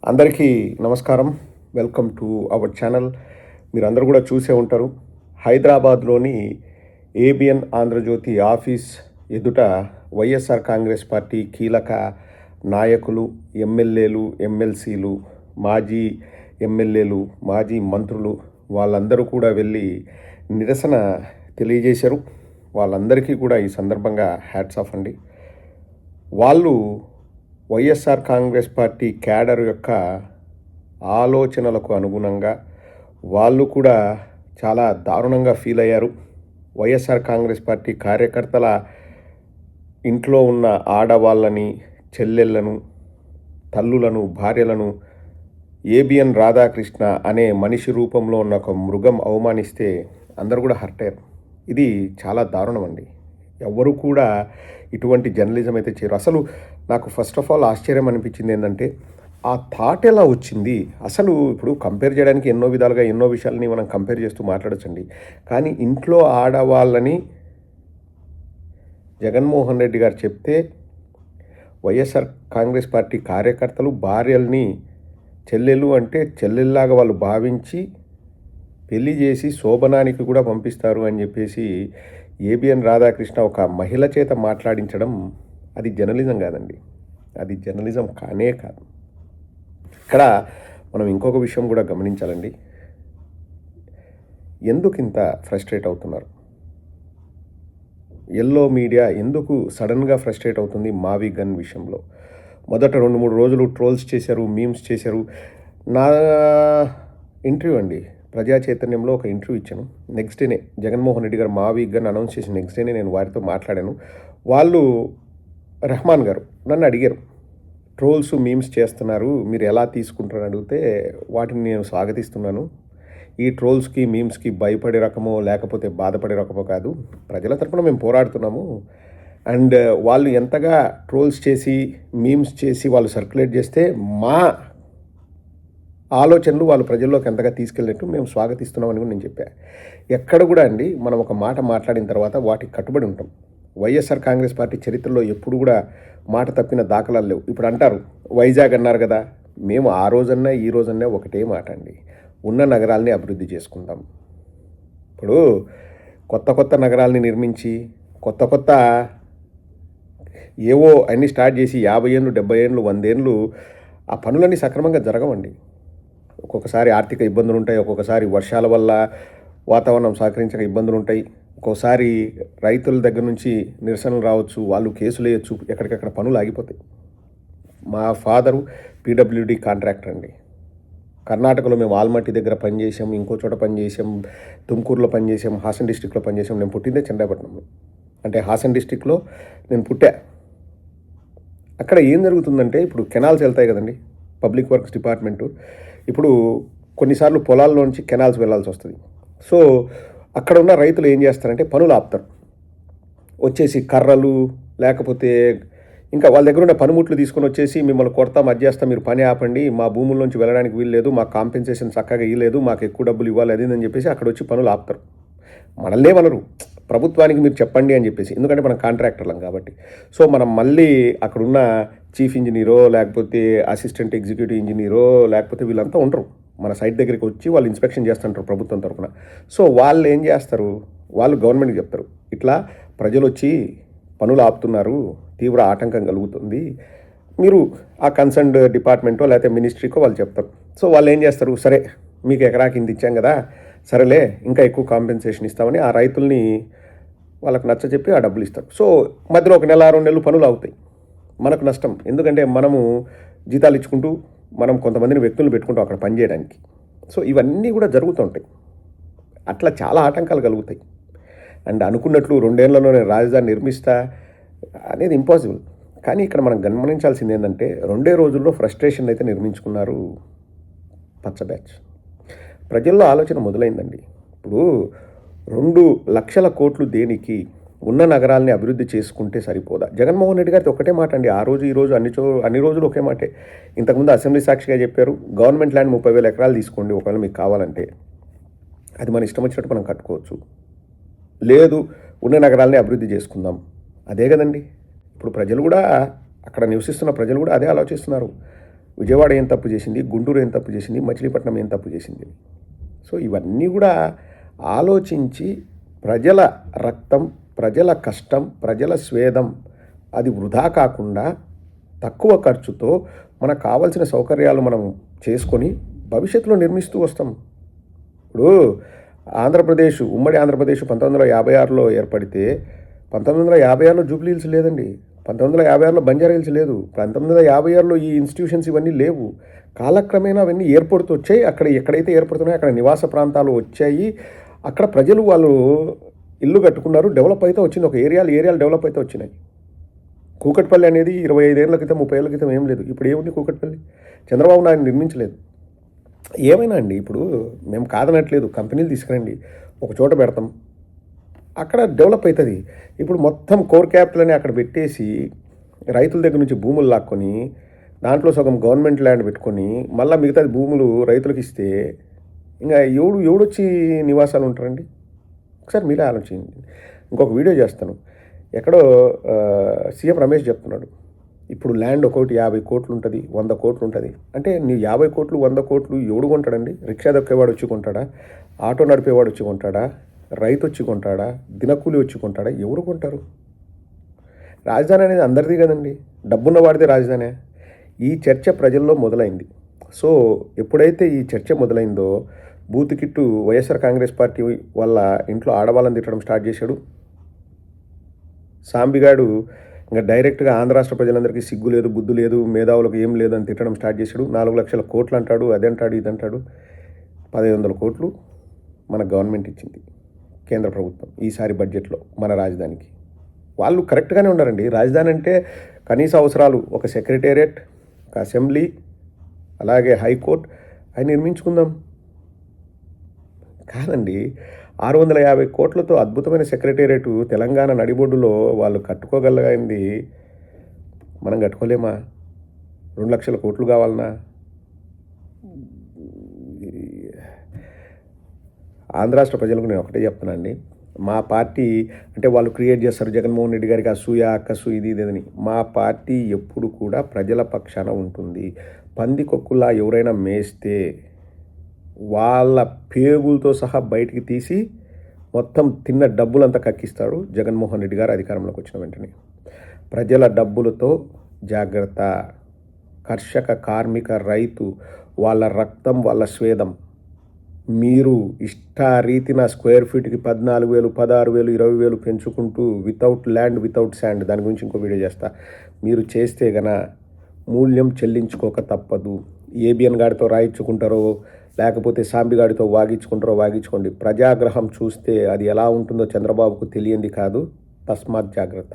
అందరికీ నమస్కారం. Welcome to our channel. మీరందరూ కూడా చూసే ఉంటారు. హైదరాబాద్లోని ఏబిఎన్ ఆంధ్రజ్యోతి ఆఫీస్ ఎదుట వైఎస్ఆర్ కాంగ్రెస్ పార్టీ కీలక నాయకులు, ఎమ్మెల్యేలు, ఎమ్మెల్సీలు, మాజీ ఎమ్మెల్యేలు, మాజీ మంత్రులు వాళ్ళందరూ కూడా వెళ్ళి నిరసన తెలియజేశారు. వాళ్ళందరికీ కూడా ఈ సందర్భంగా హ్యాట్స్ ఆఫ్ అండి. వాళ్ళు వైఎస్ఆర్ కాంగ్రెస్ పార్టీ క్యాడర్ యొక్క ఆలోచనలకు అనుగుణంగా వాళ్ళు కూడా చాలా దారుణంగా ఫీల్ అయ్యారు. వైఎస్ఆర్ కాంగ్రెస్ పార్టీ కార్యకర్తల ఇంట్లో ఉన్న ఆడవాళ్ళని, చెల్లెళ్ళను, తల్లులను, భార్యలను ఏబిఎన్ రాధాకృష్ణ అనే మనిషి రూపంలో ఉన్న ఒక మృగం అవమానిస్తే అందరూ కూడా హర్ట్ అయ్యారు. ఇది చాలా దారుణం అండి. ఎవ్వరూ కూడా ఇటువంటి జర్నలిజం అయితే చేయరు. అసలు నాకు ఫస్ట్ ఆఫ్ ఆల్ ఆశ్చర్యం అనిపించింది ఏంటంటే ఆ థాట్ ఎలా వచ్చింది. అసలు ఇప్పుడు కంపేర్ చేయడానికి ఎన్నో విధాలుగా ఎన్నో విషయాలని మనం కంపేర్ చేస్తూ మాట్లాడచ్చండి. కానీ ఇంట్లో ఆడవాళ్ళని జగన్మోహన్ రెడ్డి గారు చెప్తే వైఎస్ఆర్ కాంగ్రెస్ పార్టీ కార్యకర్తలు భార్యల్ని చెల్లెలు అంటే చెల్లెల్లాగా వాళ్ళు భావించి పెళ్లి చేసి శోభనానికి కూడా పంపిస్తారు అని చెప్పేసి ఏబిఎన్ రాధాకృష్ణ ఒక మహిళ చేత మాట్లాడించడం అది జర్నలిజం కాదండి. అది జర్నలిజం కానే కాదు. ఇక్కడ మనం ఇంకొక విషయం కూడా గమనించాలండి. ఎందుకు ఇంత ఫ్రస్ట్రేట్ అవుతున్నారు? ఎల్లో మీడియా ఎందుకు సడన్గా ఫ్రస్ట్రేట్ అవుతుంది మావి గన్ విషయంలో? మొదట 2-3 రోజులు ట్రోల్స్ చేశారు, మీమ్స్ చేశారు. నా ఇంటర్వ్యూ అండి, ప్రజా చైతన్యంలో ఒక ఇంటర్వ్యూ ఇచ్చాను. నెక్స్ట్ డేనే జగన్మోహన్ రెడ్డి గారు మావి గన్ అనౌన్స్ చేసిన నెక్స్ట్ డేనే నేను వారితో మాట్లాడాను. వాళ్ళు రెహమాన్ గారు నన్ను అడిగారు, ట్రోల్స్ మీమ్స్ చేస్తున్నారు, మీరు ఎలా తీసుకుంటారని అడిగితే వాటిని నేను స్వాగతిస్తున్నాను. ఈ ట్రోల్స్కి మీమ్స్కి భయపడే రకమో లేకపోతే బాధపడే రకమో కాదు, ప్రజల తరపున మేము పోరాడుతున్నాము. అండ్ వాళ్ళు ఎంతగా ట్రోల్స్ చేసి మీమ్స్ చేసి వాళ్ళు సర్క్యులేట్ చేస్తే మా ఆలోచనలు వాళ్ళు ప్రజల్లోకి ఎంతగా తీసుకెళ్ళినట్టు మేము స్వాగతిస్తున్నామని కూడా నేను చెప్పాను. ఎక్కడ కూడా అండి మనం ఒక మాట మాట్లాడిన తర్వాత వాటికి కట్టుబడి ఉంటాం. వైఎస్ఆర్ కాంగ్రెస్ పార్టీ చరిత్రలో ఎప్పుడు కూడా మాట తప్పిన దాఖలాలు లేవు. ఇప్పుడు అంటారు వైజాగ్ అన్నారు కదా, మేము ఆ రోజన్నా ఈ రోజన్నా ఒకటే మాట అండి, ఉన్న నగరాల్ని అభివృద్ధి చేసుకుందాం. ఇప్పుడు కొత్త కొత్త నగరాల్ని నిర్మించి కొత్త ఏవో అన్నీ స్టార్ట్ చేసి 50 ఏళ్ళు 70 ఏళ్ళు 100 ఏళ్ళు ఆ పనులన్నీ సక్రమంగా జరగవండి. ఒక్కొక్కసారి ఆర్థిక ఇబ్బందులు ఉంటాయి, ఒక్కొక్కసారి వర్షాల వల్ల వాతావరణం సహకరించక ఇబ్బందులు ఉంటాయి, ఒక్కోసారి రైతుల దగ్గర నుంచి నిరసనలు రావచ్చు, వాళ్ళు కేసులు వేయచ్చు, ఎక్కడికక్కడ పనులు ఆగిపోతాయి. మా ఫాదరు పీడబ్ల్యూడి కాంట్రాక్టర్ అండి. కర్ణాటకలో మేము ఆల్మట్టి దగ్గర పనిచేసాం, ఇంకో చోట పనిచేసాం, తుమ్కూరులో పనిచేసాం, హాసన్ డిస్టిక్లో పనిచేసాం. నేను పుట్టిందే చంద్రాపట్నంలో, అంటే హాసన్ డిస్టిక్లో నేను పుట్టా. అక్కడ ఏం జరుగుతుందంటే ఇప్పుడు కెనాల్స్ వెళ్తాయి కదండి, పబ్లిక్ వర్క్స్ డిపార్ట్మెంటు ఇప్పుడు కొన్నిసార్లు పొలాల్లోంచి కెనాల్స్ వెళ్ళాల్సి వస్తుంది. సో అక్కడ ఉన్న రైతులు ఏం చేస్తారంటే పనులు ఆపుతారు, వచ్చేసి కర్రలు లేకపోతే ఇంకా వాళ్ళ దగ్గర ఉన్న పనిముట్లు తీసుకొని వచ్చేసి మిమ్మల్ని కొడతాం, అది చేస్తాం, మీరు పని ఆపండి, మా భూముల్లోంచి వెళ్ళడానికి వీలు లేదు, మాకు కాంపెన్సేషన్ చక్కగా ఇవ్వలేదు, మాకు ఎక్కువ డబ్బులు ఇవ్వాలి, అది అని చెప్పేసి అక్కడ వచ్చి పనులు ఆపుతారు. మనల్నే మనరు ప్రభుత్వానికి మీరు చెప్పండి అని చెప్పేసి, ఎందుకంటే మనం కాంట్రాక్టర్లం కాబట్టి. సో మనం మళ్ళీ అక్కడున్న చీఫ్ ఇంజనీరో లేకపోతే అసిస్టెంట్ ఎగ్జిక్యూటివ్ ఇంజనీరో లేకపోతే వీళ్ళంతా ఉంటారు, మన సైట్ దగ్గరికి వచ్చి వాళ్ళు ఇన్స్పెక్షన్ చేస్తుంటారు ప్రభుత్వం తరఫున. సో వాళ్ళు ఏం చేస్తారు, వాళ్ళు గవర్నమెంట్కి చెప్తారు, ఇట్లా ప్రజలు వచ్చి పనులు ఆపుతున్నారు, తీవ్ర ఆటంకం కలుగుతుంది, మీరు ఆ కన్సర్న్డ్ డిపార్ట్మెంటో లేకపోతే మినిస్ట్రీకో వాళ్ళు చెప్తారు. సో వాళ్ళు ఏం చేస్తారు, సరే మీకు ఎకరాకి ఇంత ఇచ్చాం కదా, సరేలే ఇంకా ఎక్కువ కాంపెన్సేషన్ ఇస్తామని ఆ రైతుల్ని వాళ్ళకు నచ్చజెప్పి ఆ డబ్బులు ఇస్తారు. సో మధ్యలో 1 నెల 2 నెలలు పనులు అవుతాయి, మనకు నష్టం. ఎందుకంటే మనము జీతాలు ఇచ్చుకుంటూ మనం కొంతమందిని వ్యక్తులను పెట్టుకుంటాం అక్కడ పనిచేయడానికి. సో ఇవన్నీ కూడా జరుగుతుంటాయి. అట్లా చాలా ఆటంకాలు కలుగుతాయి. అండ్ అనుకున్నట్లు 2 ఏళ్లలోనే రాజధాని నిర్మిస్తా అనేది ఇంపాసిబుల్. కానీ ఇక్కడ మనం గమనించాల్సింది ఏంటంటే 2 రోజుల్లో ఫ్రస్ట్రేషన్ అయితే నిర్మించుకున్నారు పచ్చ బ్యాచ్. ప్రజల్లో ఆలోచన మొదలైందండి. ఇప్పుడు 2 లక్షల కోట్లు దేనికి? ఉన్న నగరాల్ని అభివృద్ధి చేసుకుంటే సరిపోదా? జగన్మోహన్ రెడ్డి గారితో ఒకటే మాట అండి, ఆ రోజు ఈ రోజు అన్ని రోజులు ఒకే మాటే. ఇంతకుముందు అసెంబ్లీ సాక్షిగా చెప్పారు, గవర్నమెంట్ ల్యాండ్ 30,000 ఎకరాలు తీసుకోండి ఒకవేళ మీకు కావాలంటే, అది మన ఇష్టం వచ్చినట్టు మనం కట్టుకోవచ్చు, లేదు ఉన్న నగరాల్ని అభివృద్ధి చేసుకుందాం, అదే కదండి. ఇప్పుడు ప్రజలు కూడా అక్కడ నివసిస్తున్న ప్రజలు కూడా అదే ఆలోచిస్తున్నారు. విజయవాడ ఏం తప్పు చేసింది, గుంటూరు ఏం తప్పు చేసింది, మచిలీపట్నం ఏం తప్పు చేసింది. సో ఇవన్నీ కూడా ఆలోచించి ప్రజల రక్తం, ప్రజల కష్టం, ప్రజల స్వేదం అది వృధా కాకుండా తక్కువ ఖర్చుతో మనకు కావాల్సిన సౌకర్యాలు మనం చేసుకొని భవిష్యత్తులో నిర్మిస్తూ వస్తాం. ఇప్పుడు ఆంధ్రప్రదేశ్, ఉమ్మడి ఆంధ్రప్రదేశ్ 1956లో ఏర్పడితే 1956లో జూబ్లీ హిల్స్ లేదండి, 1956లో బంజారా హిల్స్ లేదు, 1956లో ఈ ఇన్స్టిట్యూషన్స్ ఇవన్నీ లేవు. కాలక్రమేణా అవన్నీ ఏర్పడుతూ వచ్చాయి. అక్కడ ఎక్కడైతే ఏర్పడుతున్నాయో అక్కడ నివాస ప్రాంతాలు వచ్చాయి. అక్కడ ప్రజలు వాళ్ళు ఇల్లు కట్టుకున్నారు, డెవలప్ అయితే వచ్చింది. ఒక ఏరియాలు డెవలప్ అయితే వచ్చినాయి. కూకట్పల్లి అనేది 25 ఏళ్ల క్రితం 30 ఏళ్ల క్రితం ఏం లేదు. ఇప్పుడు ఏముంది కూకట్పల్లి? చంద్రబాబు నాయుడు నిర్మించలేదు. ఏమైనా అండి, ఇప్పుడు మేము కాదనట్లేదు, కంపెనీలు తీసుకురండి, ఒక చోట పెడతాం, అక్కడ డెవలప్ అవుతుంది. ఇప్పుడు మొత్తం కోర్ క్యాపిటల్ అని అక్కడ పెట్టేసి రైతుల దగ్గర నుంచి భూములు లాక్కొని దాంట్లో సగం గవర్నమెంట్ ల్యాండ్ పెట్టుకొని మళ్ళీ మిగతాది భూములు రైతులకు ఇస్తే ఇంకా ఎవడొచ్చి నివాసాలు ఉంటారండి? ఒకసారి మీరే ఆలోచించండి. ఇంకొక వీడియో చేస్తాను. ఎక్కడో సీఎం రమేష్ చెప్తున్నాడు, ఇప్పుడు ల్యాండ్ ఒకటి 50 కోట్లు ఉంటుంది, 100 కోట్లు ఉంటుంది. అంటే నీ 50 కోట్లు 100 కోట్లు ఎవడు కొంటాడండి? రిక్షా దొక్కేవాడు వచ్చి కొంటాడా? ఆటో నడిపేవాడు వచ్చి కొంటాడా? రైతు వచ్చి కొంటాడా? దినకూలి వచ్చి కొంటాడా? ఎవరు కొంటారు? రాజధాని అనేది అందరిది కదండి, డబ్బున్న వాడిదే రాజధానే. ఈ చర్చ ప్రజల్లో మొదలైంది. సో ఎప్పుడైతే ఈ చర్చ మొదలైందో booth kit YSR Congress party వల్ల ఇంట్లో ఆడవాళ్ళని తిట్టడం స్టార్ట్ చేశాడు. సాంబిగాడు ఇంకా డైరెక్ట్గా ఆంధ్ర రాష్ట్ర ప్రజలందరికీ సిగ్గు లేదు, బుద్ధి లేదు, మేధావులకు ఏం లేదు అని తిట్టడం స్టార్ట్ చేశాడు. 4 లక్షల కోట్లు అంటాడు, అదంటాడు, ఇదంటాడు. 1500 కోట్లు మన గవర్నమెంట్ ఇచ్చింది, కేంద్ర ప్రభుత్వం ఈసారి బడ్జెట్లో మన రాజధానికి. వాళ్ళు కరెక్ట్గానే ఉన్నారండి. రాజధాని అంటే కనీస అవసరాలు, ఒక సెక్రటేరియట్, ఒక అసెంబ్లీ, అలాగే హైకోర్టు అవి నిర్మించుకుందాం. కాదండి, 650 కోట్లతో అద్భుతమైన సెక్రటేరియట్ తెలంగాణ నడిబొడ్డులో వాళ్ళు కట్టుకోగలిగింది మనం కట్టుకోలేమా? 2 లక్షల కోట్లు కావాలన్నా? ఆంధ్ర రాష్ట్ర ప్రజలకు నేను ఒకటే చెప్తున్నానండి, మా పార్టీ అంటే వాళ్ళు క్రియేట్ చేస్తారు జగన్మోహన్ రెడ్డి గారికి అసూయ, అక్కసు, ఇది ఇదని. మా పార్టీ ఎప్పుడు కూడా ప్రజల పక్షాన ఉంటుంది. పందికొక్కులా ఎవరైనా మేస్తే వాళ్ళ పేగులతో సహా బయటికి తీసి మొత్తం తిన్న డబ్బులంతా కక్కిస్తాడు జగన్మోహన్ రెడ్డి గారు అధికారంలోకి వచ్చిన వెంటనే. ప్రజల డబ్బులతో జాగ్రత్త. కర్షక, కార్మిక, రైతు వాళ్ళ రక్తం, వాళ్ళ స్వేదం మీరు ఇష్టారీతిన స్క్వేర్ ఫీట్కి 14,000, 16,000, 20,000 పెంచుకుంటూ వితౌట్ ల్యాండ్, వితౌట్ శాండ్, దాని గురించి ఇంకో వీడియో చేస్తా, మీరు చేస్తే గన మూల్యం చెల్లించుకోక తప్పదు. ఏబిఎన్ గాడితో రాయించుకుంటారో లేకపోతే సాంబిగాడితో వాగించుకోండి. ప్రజాగ్రహం చూస్తే అది ఎలా ఉంటుందో చంద్రబాబుకు తెలియంది కాదు. తస్మాత్ జాగ్రత్త.